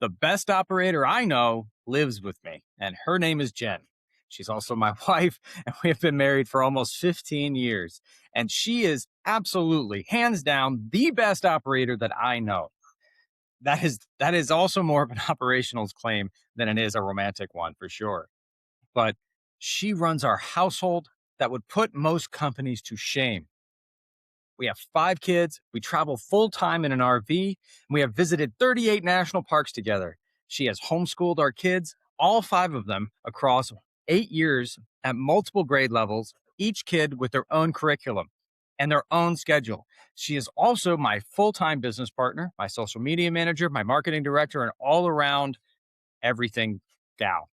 The best operator I know lives with me, and her name is Jen. She's also my wife, and we have been married for almost 15 years. And she is absolutely, hands down, the best operator that I know. That is also more of an operational claim than it is a romantic one for sure. But she runs our household that would put most companies to shame. We have 5 kids. We travel full time in an RV. And we have visited 38 national parks together. She has homeschooled our kids, all 5 of them, across 8 years at multiple grade levels, each kid with their own curriculum and their own schedule. She is also my full time business partner, my social media manager, my marketing director, and all around everything gal.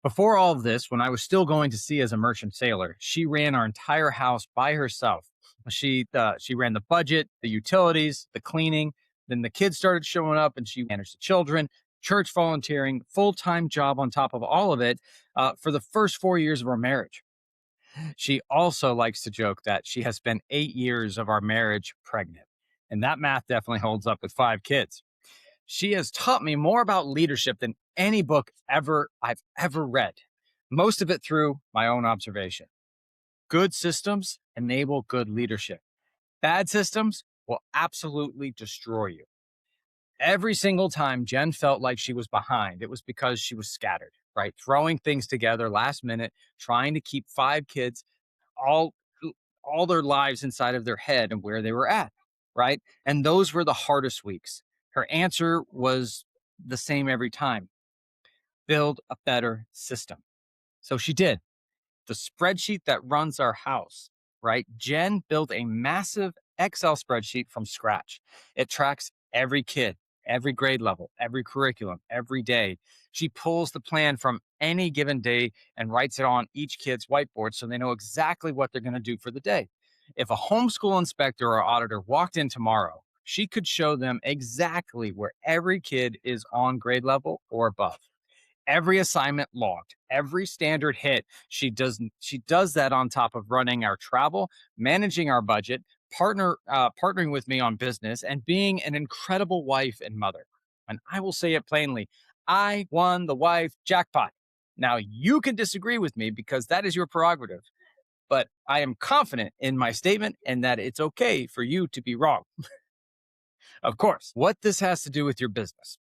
Before all of this, when I was still going to sea as a merchant sailor, she ran our entire house by herself. She ran the budget, the utilities, the cleaning. Then the kids started showing up, and she managed the children, church volunteering, full time job on top of all of it for the first 4 years of our marriage. She also likes to joke that she has spent 8 years of our marriage pregnant, and that math definitely holds up with 5 kids. She has taught me more about leadership than any book I've ever read. Most of it through my own observation. Good systems enable good leadership. Bad systems will absolutely destroy you. Every single time Jen felt like she was behind, it was because she was scattered, right? Throwing things together last minute, trying to keep 5 kids all all their lives inside of their head and where they were at, right? And those were the hardest weeks. Her answer was the same every time: build a better system. So she did. The spreadsheet that runs our house, right? Jen built a massive Excel spreadsheet from scratch. It tracks every kid, every grade level, every curriculum, every day. She pulls the plan from any given day and writes it on each kid's whiteboard so they know exactly what they're going to do for the day. If a homeschool inspector or auditor walked in tomorrow, she could show them exactly where every kid is on grade level or above, every assignment logged, every standard hit. She does that on top of running our travel, managing our budget, partnering with me on business, and being an incredible wife and mother. And I will say it plainly: I won the wife jackpot. Now you can disagree with me because that is your prerogative, but I am confident in my statement and that it's okay for you to be wrong. Of course, what this has to do with your business.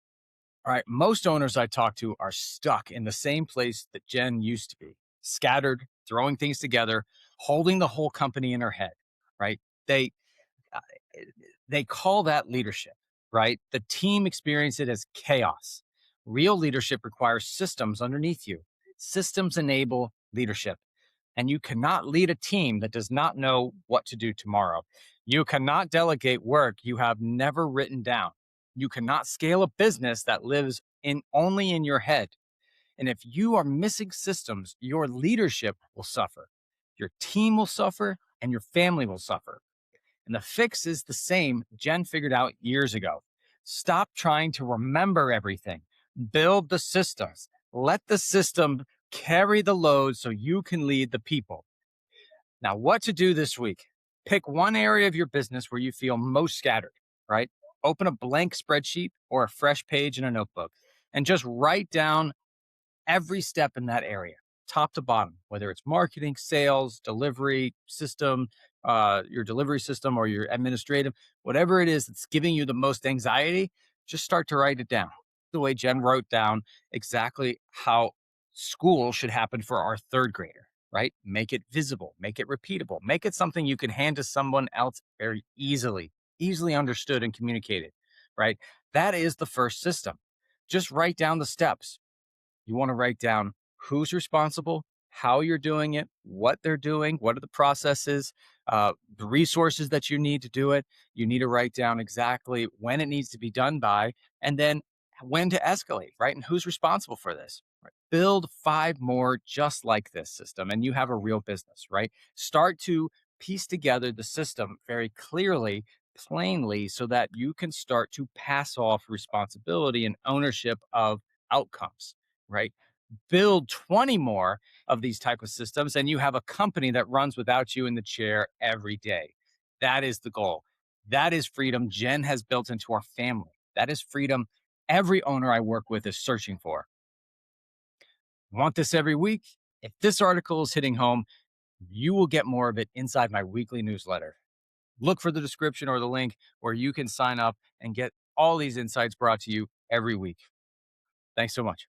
All right. Most owners I talk to are stuck in the same place that Jen used to be: scattered, throwing things together, holding the whole company in her head, right? Uh, they call that leadership, right? The team experience it as chaos. Real leadership requires systems underneath you. Systems enable leadership. And you cannot lead a team that does not know what to do tomorrow. You cannot delegate work you have never written down. You cannot scale a business that lives in only in your head. And if you are missing systems, your leadership will suffer. Your team will suffer and your family will suffer. And the fix is the same Jen figured out years ago. Stop trying to remember everything. Build the systems. Let the system carry the load so you can lead the people. Now, what to do this week? Pick one area of your business where you feel most scattered, right? Open a blank spreadsheet or a fresh page in a notebook and just write down every step in that area, top to bottom, whether it's marketing, sales, delivery system, your delivery system, or your administrative, whatever it is that's giving you the most anxiety, just start to write it down. The way Jen wrote down exactly how school should happen for our third grader, right? Make it visible, make it repeatable, make it something you can hand to someone else very easily understood and communicated, right? That is the first system. Just write down the steps. You want to write down who's responsible, how you're doing it, what they're doing, what are the processes, the resources that you need to do it. You need to write down exactly when it needs to be done by, and then when to escalate, right? And who's responsible for this. Right? Build 5 more just like this system, and you have a real business, right? Start to piece together the system very clearly, plainly, so that you can start to pass off responsibility and ownership of outcomes, right? Build 20 more of these type of systems and you have a company that runs without you in the chair every day. That is the goal. That is freedom Jen has built into our family. That is freedom every owner I work with is searching for. Want this every week? If this article is hitting home, you will get more of it inside my weekly newsletter. Look for the description or the link where you can sign up and get all these insights brought to you every week. Thanks so much.